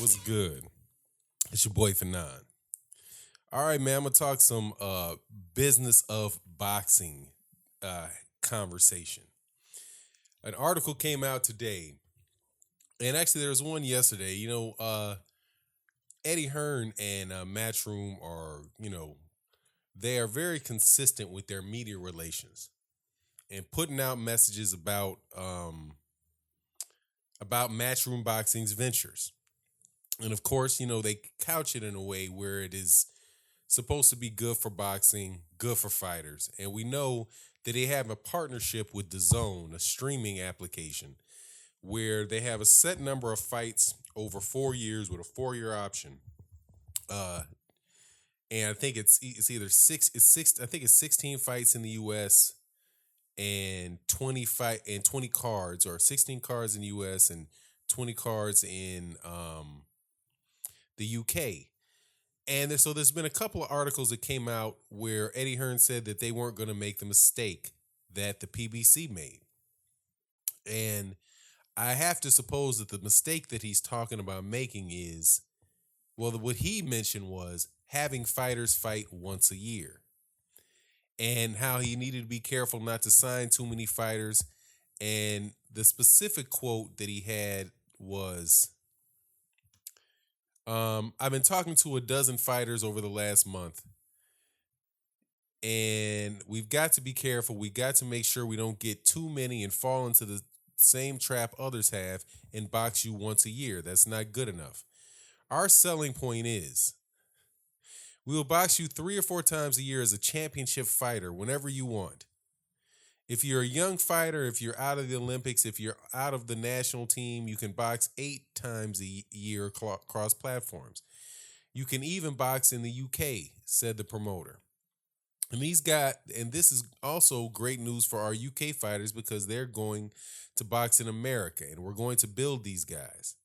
What's good? It's your boy Fanon. All right, man. I'm gonna talk some business of boxing uh conversation. An article came out today, and actually there was one yesterday. Eddie Hearn and Matchroom are, they are very consistent with their media relations and putting out messages about Matchroom Boxing's ventures. And of course, they couch it in a way where it is supposed to be good for boxing, good for fighters. And we know that they have a partnership with DAZN, a streaming application, where they have a set number of fights over 4 years with a 4 year option. Uh, and I think it's either six. I think it's 16 fights in the U.S. and 20 cards, or 16 cards in the U.S. and 20 cards in the UK. And so there's been a couple of articles that came out where Eddie Hearn said that they weren't going to make the mistake that the PBC made. And I have to suppose that the mistake that he's talking about making is, well, what he mentioned was having fighters fight once a year, and how he needed to be careful not to sign too many fighters. And the specific quote that he had was, I've been talking to a dozen fighters over the last month, and we've got to be careful. We got to make sure we don't get too many and fall into the same trap others have and box you once a year. That's not good enough. Our selling point is we will box you 3 or 4 times a year as a championship fighter whenever you want. If you're a young fighter, if you're out of the Olympics, if you're out of the national team, you can box 8 times a year across platforms. You can even box in the UK, said the promoter. And this is also great news for our UK fighters because they're going to box in America, and we're going to build these guys.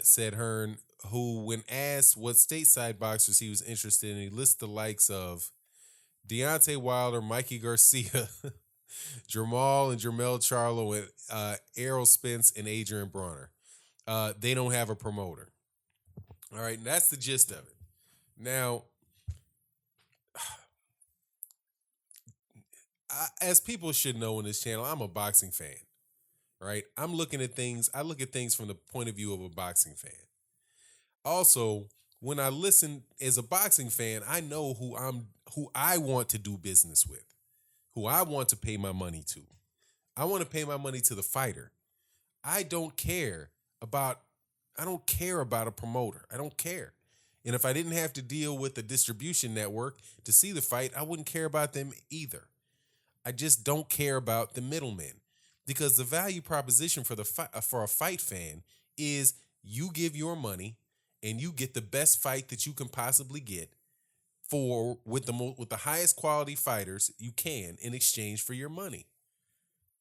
Said Hearn, who, when asked what stateside boxers he was interested in, he lists the likes of Deontay Wilder, Mikey Garcia, Jamal and Jermell Charlo, and Errol Spence and Adrian Broner. They don't have a promoter. All right, and that's the gist of it. Now, as people should know in this channel, I'm a boxing fan, right? I look at things from the point of view of a boxing fan. Also, when I listen as a boxing fan, I know who I want to do business with, who I want to pay my money to. I want to pay my money to the fighter. I don't care about a promoter. I don't care. And if I didn't have to deal with the distribution network to see the fight, I wouldn't care about them either. I just don't care about the middlemen, because the value proposition for a fight fan is you give your money and you get the best fight that you can possibly get with the highest quality fighters you can in exchange for your money.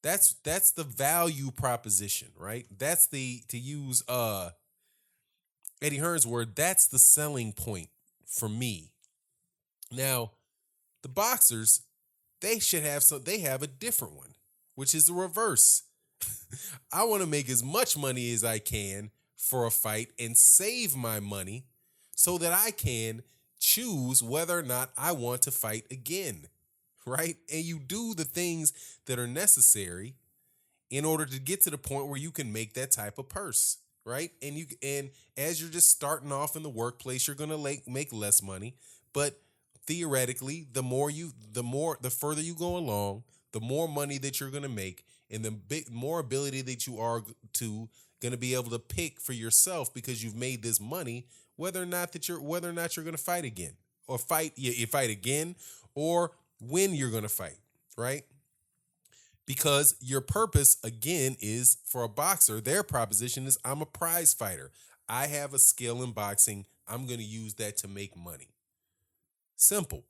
That's the value proposition, right? That's to use Eddie Hearn's word, that's the selling point for me. Now, the boxers, they have a different one, which is the reverse. I want to make as much money as I can for a fight and save my money so that I can choose whether or not I want to fight again, right? And you do the things that are necessary in order to get to the point where you can make that type of purse, right? And as you're just starting off in the workplace, you're going to make less money, but theoretically, the further you go along, the more money that you're going to make, and the more ability that you are to going to be able to pick for yourself, because you've made this money, whether or not you're going to fight again, or you fight again, or when you're going to fight, right? Because your purpose again is, for a boxer, their proposition is, I'm a prize fighter. I have a skill in boxing. I'm going to use that to make money. Simple.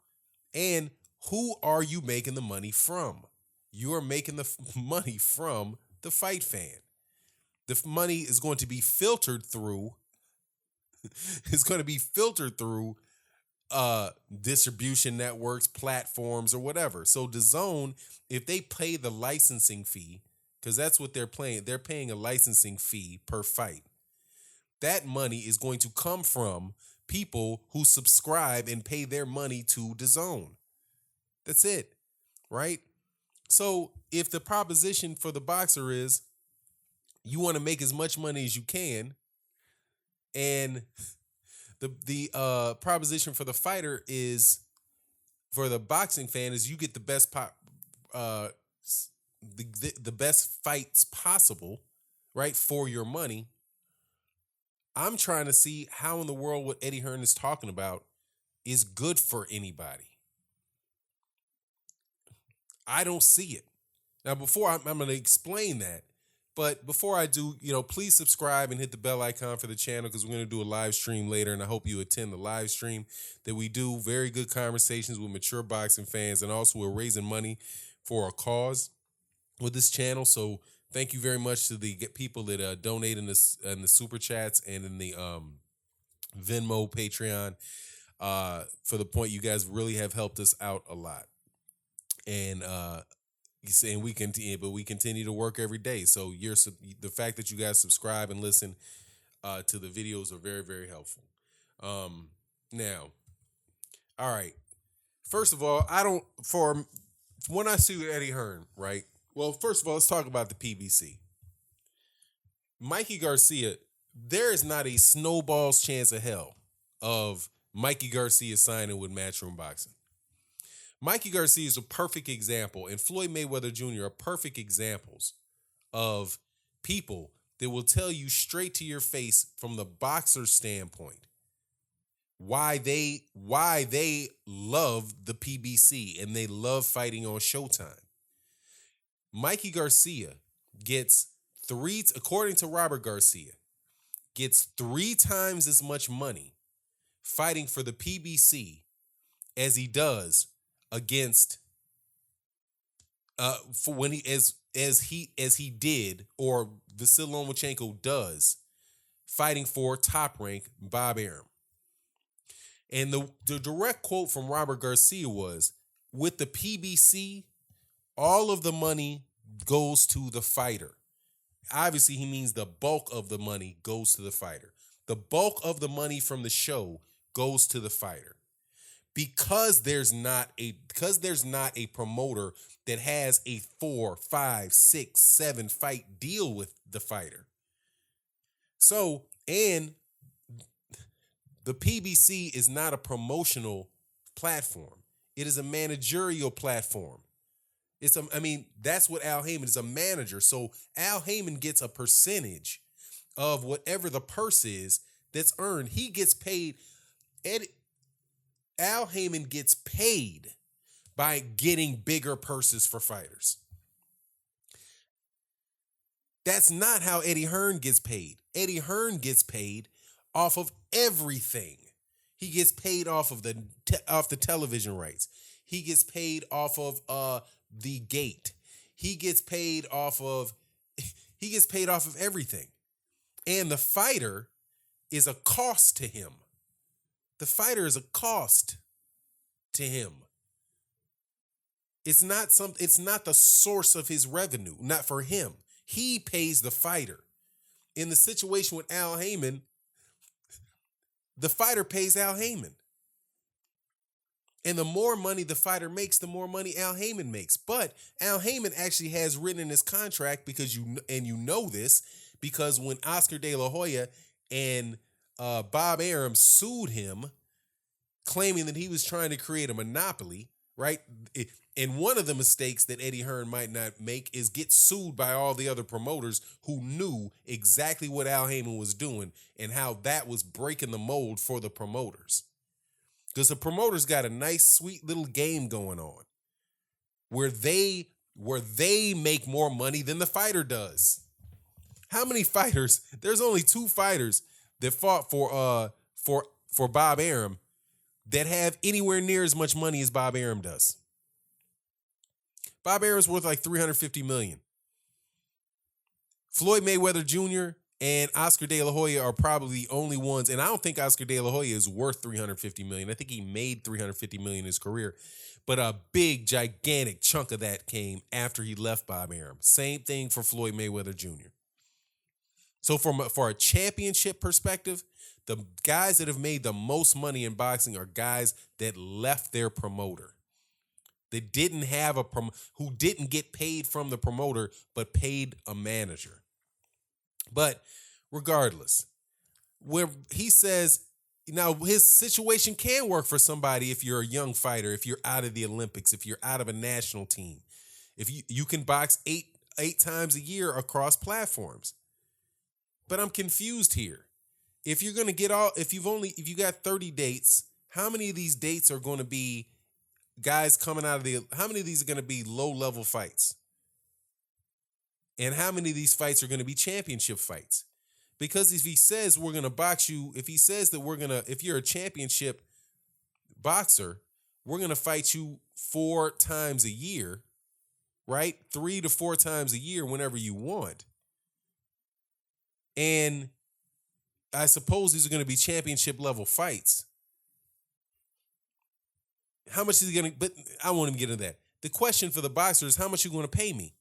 And who are you making the money from? You are making the money from the fight fan. The money is going to be filtered through distribution networks, platforms, or whatever. So DAZN, if they pay the licensing fee, because that's what they're paying a licensing fee per fight. that money is going to come from people who subscribe and pay their money to the zone. That's it, right? So if the proposition for the boxer is you want to make as much money as you can, and the proposition for the fighter is for the boxing fan is you get the best uh the best fights possible, right, for your money. I'm trying to see how in the world what Eddie Hearn is talking about is good for anybody. I don't see it. Now, before I'm going to explain that, but before I do, please subscribe and hit the bell icon for the channel because we're going to do a live stream later, and I hope you attend the live stream that we do. Very good conversations with mature boxing fans, and also we're raising money for a cause with this channel. So thank you very much to the people that donate in the super chats and in the Venmo, Patreon. For the point, you guys really have helped us out a lot, and saying we continue to work every day. So the fact that you guys subscribe and listen to the videos are very, very helpful. Now, all right. First of all, when I see Eddie Hearn, right? Well, first of all, let's talk about the PBC. Mikey Garcia, there is not a snowball's chance of hell of Mikey Garcia signing with Matchroom Boxing. Mikey Garcia is a perfect example, and Floyd Mayweather Jr. are perfect examples of people that will tell you straight to your face from the boxer's standpoint why they love the PBC and they love fighting on Showtime. Mikey Garcia gets according to Robert Garcia, gets 3 times as much money fighting for the PBC as he does against for when he as he did or Vasyl Lomachenko does fighting for top rank Bob Arum. And the direct quote from Robert Garcia was, with the PBC, all of the money goes to the fighter. Obviously, he means the bulk of the money goes to the fighter. The bulk of the money from the show goes to the fighter. Because there's not a promoter that has a 4, 5, 6, 7 fight deal with the fighter. So, and the PBC is not a promotional platform. It is a managerial platform. That's what Al Heyman is, a manager. So Al Heyman gets a percentage of whatever the purse is that's earned. He gets paid. Al Heyman gets paid by getting bigger purses for fighters. That's not how Eddie Hearn gets paid. Eddie Hearn gets paid off of everything. He gets paid off of off the television rights. He gets paid off of the gate. He gets paid off of everything. And the fighter is a cost to him. The fighter is a cost to him. It's not the source of his revenue, not for him. He pays the fighter. In the situation with Al Heyman, the fighter pays Al Heyman. And the more money the fighter makes, the more money Al Heyman makes. But Al Heyman actually has written in his contract, because you know this, because when Oscar De La Hoya and Bob Arum sued him, claiming that he was trying to create a monopoly, right? And one of the mistakes that Eddie Hearn might not make is get sued by all the other promoters who knew exactly what Al Heyman was doing and how that was breaking the mold for the promoters. Because the promoters got a nice, sweet little game going on where they make more money than the fighter does. How many fighters? There's only 2 fighters that fought for Bob Arum that have anywhere near as much money as Bob Arum does. Bob Arum's worth like $350 million. Floyd Mayweather Jr. and Oscar De La Hoya are probably the only ones, and I don't think Oscar De La Hoya is worth $350 million. I think he made $350 million in his career, but a big, gigantic chunk of that came after he left Bob Arum. Same thing for Floyd Mayweather Jr. So for a championship perspective, the guys that have made the most money in boxing are guys that left their promoter. They didn't have who didn't get paid from the promoter, but paid a manager. But regardless, where he says now his situation can work for somebody if you're a young fighter, if you're out of the Olympics, if you're out of a national team, if you can box eight times a year across platforms. But I'm confused here. If you're gonna get if you got 30 dates, how many of these dates are going to be guys coming out of how many of these are going to be low level fights? And how many of these fights are going to be championship fights? Because if he says we're going to box you, if he says that if you're a championship boxer, we're going to fight you 4 times a year, right? 3 to 4 times a year whenever you want. And I suppose these are going to be championship level fights. How much is he going to, but I won't even get into that. The question for the boxer is how much are you going to pay me?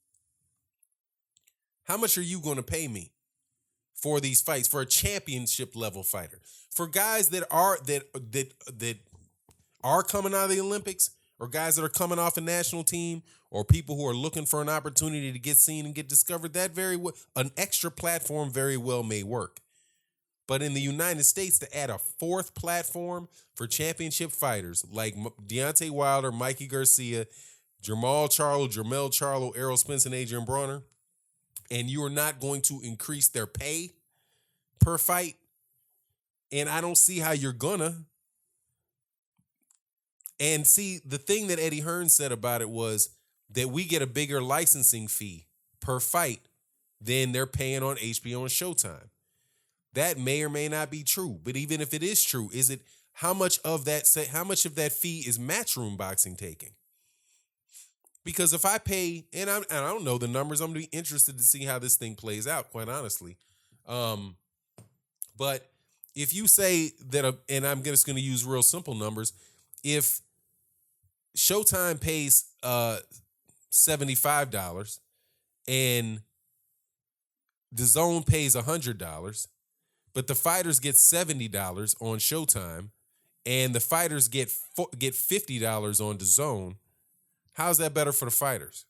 How much are you going to pay me for these fights, for a championship level fighter? For guys that are coming out of the Olympics, or guys that are coming off a national team, or people who are looking for an opportunity to get seen and get discovered, that an extra platform very well may work. But in the United States, to add a 4th platform for championship fighters like Deontay Wilder, Mikey Garcia, Jermall Charlo, Errol Spence, and Adrian Broner, and you are not going to increase their pay per fight, and I don't see how you're gonna. And see, the thing that Eddie Hearn said about it was that we get a bigger licensing fee per fight than they're paying on HBO and Showtime. That may or may not be true, but even if it is true, how much of that fee is Matchroom Boxing taking? Because if I pay, and I don't know the numbers, I'm going to be interested to see how this thing plays out, quite honestly. But if you say that, and I'm just going to use real simple numbers, if Showtime pays $75 and DAZN pays $100, but the fighters get $70 on Showtime, and the fighters get $50 on DAZN, how's that better for the fighters?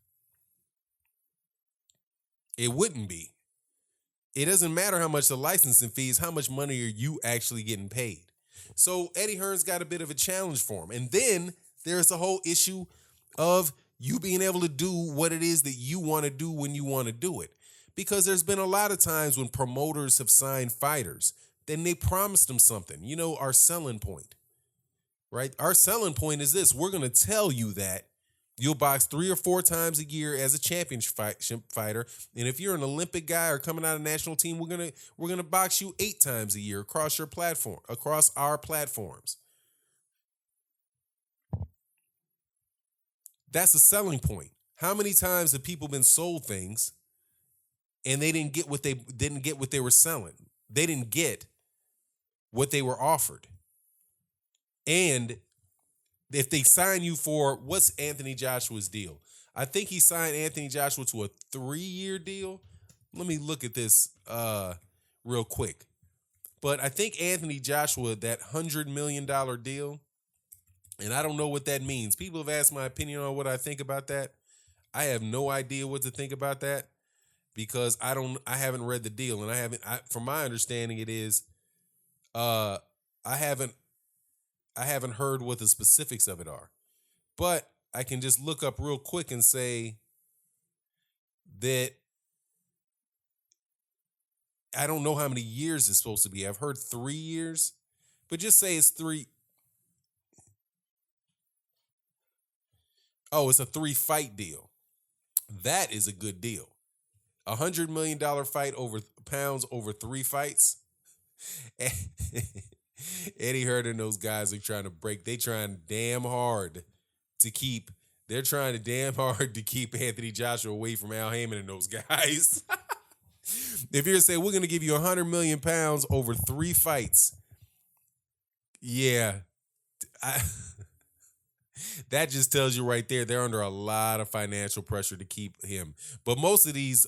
It wouldn't be. It doesn't matter how much the licensing fee is, how much money are you actually getting paid? So Eddie Hearn's got a bit of a challenge for him. And then there's the whole issue of you being able to do what it is that you want to do when you want to do it. Because there's been a lot of times when promoters have signed fighters, then they promised them something. You know, our selling point, right? Our selling point is this. We're going to tell you that you'll box 3 or 4 times a year as a championship fighter. And if you're an Olympic guy or coming out of a national team, we're gonna box you 8 times a year across our platforms. That's a selling point. How many times have people been sold things and they didn't get what they were selling? They didn't get what they were offered. And if they sign you for, what's Anthony Joshua's deal? I think he signed Anthony Joshua to a 3-year deal. Let me look at this real quick. But I think Anthony Joshua, that $100 million deal, and I don't know what that means. People have asked my opinion on what I think about that. I have no idea what to think about that because I haven't read the deal, and from my understanding, it is I haven't heard what the specifics of it are. But I can just look up real quick and say that I don't know how many years it's supposed to be. I've heard 3 years, but just say it's 3. Oh, it's a 3-fight deal. That is a good deal. $100 million fight over pounds over 3 fights. Eddie Hearn and those guys are trying damn hard to keep Anthony Joshua away from Al Haymon and those guys. If you're saying we're going to give you 100 million pounds over 3 fights, yeah, that just tells you right there they're under a lot of financial pressure to keep him. But most of these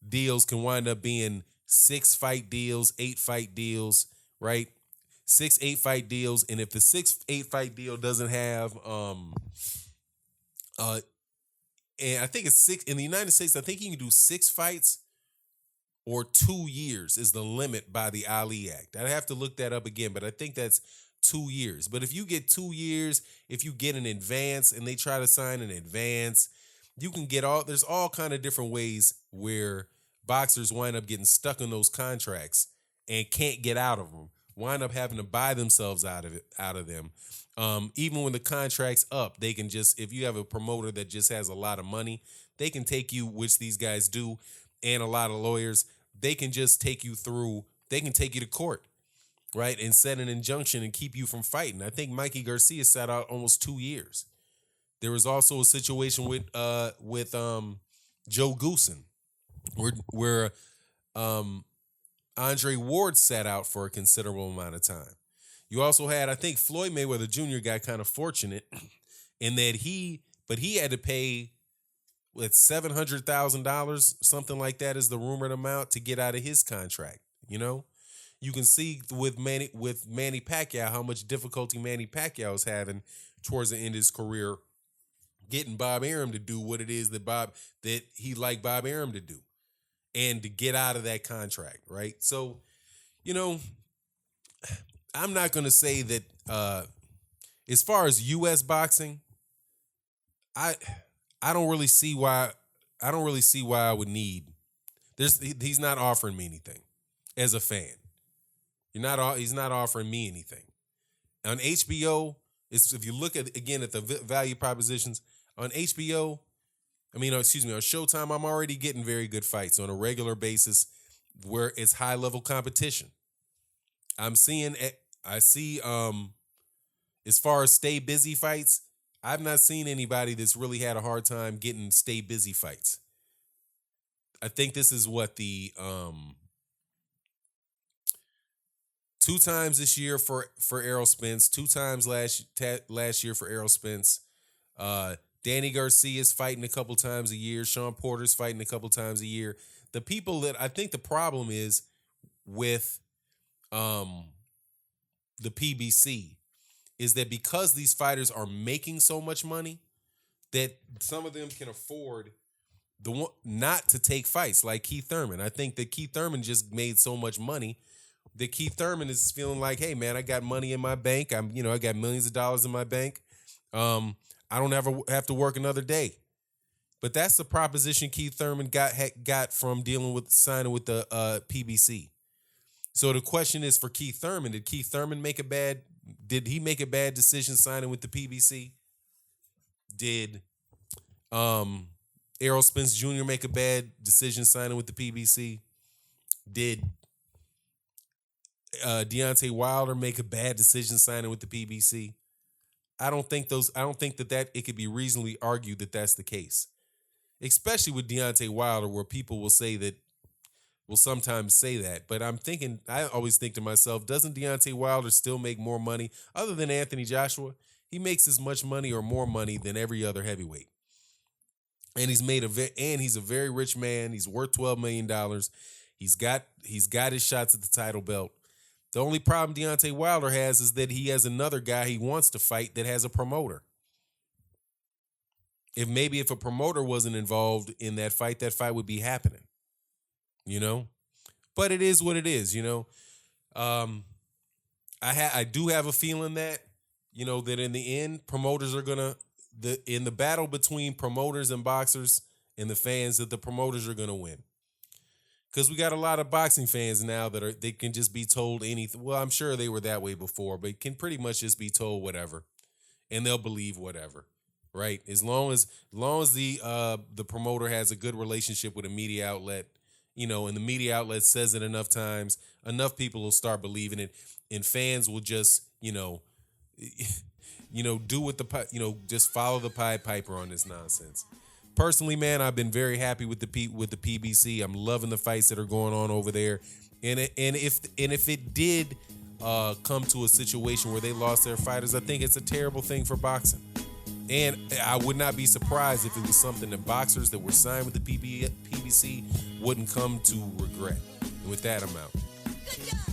deals can wind up being 6 fight deals, 8 fight deals, right? 6, 8 fight deals. And if the 6, 8 fight deal doesn't have uh and I think it's 6 in the United States, I think you can do 6 fights or 2 years is the limit by the Ali Act. I'd have to look that up again, but I think that's 2 years. But if you get 2 years, if you get an advance and they try to sign an advance, you can get there's all kind of different ways where boxers wind up getting stuck in those contracts and can't get out of them, wind up having to buy themselves out of them. Even when the contract's up, they can just, if you have a promoter that just has a lot of money, they can take you, which these guys do, and a lot of lawyers, they can just take you through, they can take you to court, right? And set an injunction and keep you from fighting. I think Mikey Garcia sat out almost 2 years. There was also a situation with Joe Goosen where Andre Ward sat out for a considerable amount of time. You also had, I think Floyd Mayweather Jr. got kind of fortunate in that he had to pay with $700,000, something like that is the rumored amount to get out of his contract. You know, you can see with Manny Pacquiao how much difficulty Manny Pacquiao is having towards the end of his career, getting Bob Arum to do what it is that he liked Bob Arum to do, and to get out of that contract, right? So, you know, I'm not going to say that as far as U.S. boxing, I don't really see why I would need. He's not offering me anything as a fan. He's not offering me anything. On HBO, if you look at again at the value propositions on HBO, on Showtime, I'm already getting very good fights on a regular basis where it's high level competition. I see as far as stay busy fights, I've not seen anybody that's really had a hard time getting stay busy fights. I think this is what the 2 times this year for Errol Spence, 2 times last year for Errol Spence. Danny Garcia's fighting a couple times a year. Sean Porter's fighting a couple times a year. The people that I think the problem is with the PBC is that because these fighters are making so much money that some of them can afford not to take fights, like Keith Thurman. I think that Keith Thurman just made so much money that Keith Thurman is feeling like, hey man, I got money in my bank. I got millions of dollars in my bank. I don't ever have to work another day. But that's the proposition Keith Thurman got from signing with the PBC. So the question is for Keith Thurman, did he make a bad decision signing with the PBC? Did Errol Spence Jr. make a bad decision signing with the PBC? Did Deontay Wilder make a bad decision signing with the PBC? I don't think that it could be reasonably argued that that's the case. Especially with Deontay Wilder, where people will sometimes say that. But I always think to myself, doesn't Deontay Wilder still make more money other than Anthony Joshua? He makes as much money or more money than every other heavyweight. And he's a very rich man. He's worth $12 million. He's got his shots at the title belt. The only problem Deontay Wilder has is that he has another guy he wants to fight that has a promoter. If a promoter wasn't involved in that fight would be happening. You know? But it is what it is, you know? I do have a feeling that, that in the end, promoters are in the battle between promoters and boxers and the fans, that the promoters are gonna win. Because we got a lot of boxing fans now they can just be told anything. Well, I'm sure they were that way before, but can pretty much just be told whatever, and they'll believe whatever, right? As long as the promoter has a good relationship with a media outlet, and the media outlet says it enough times, enough people will start believing it, and fans will just do what just follow the Pied Piper on this nonsense. Personally, man, I've been very happy with the PBC. I'm loving the fights that are going on over there. And if it did come to a situation where they lost their fighters, I think it's a terrible thing for boxing. And I would not be surprised if it was something that boxers that were signed with the PBC wouldn't come to regret. And with that, I'm out.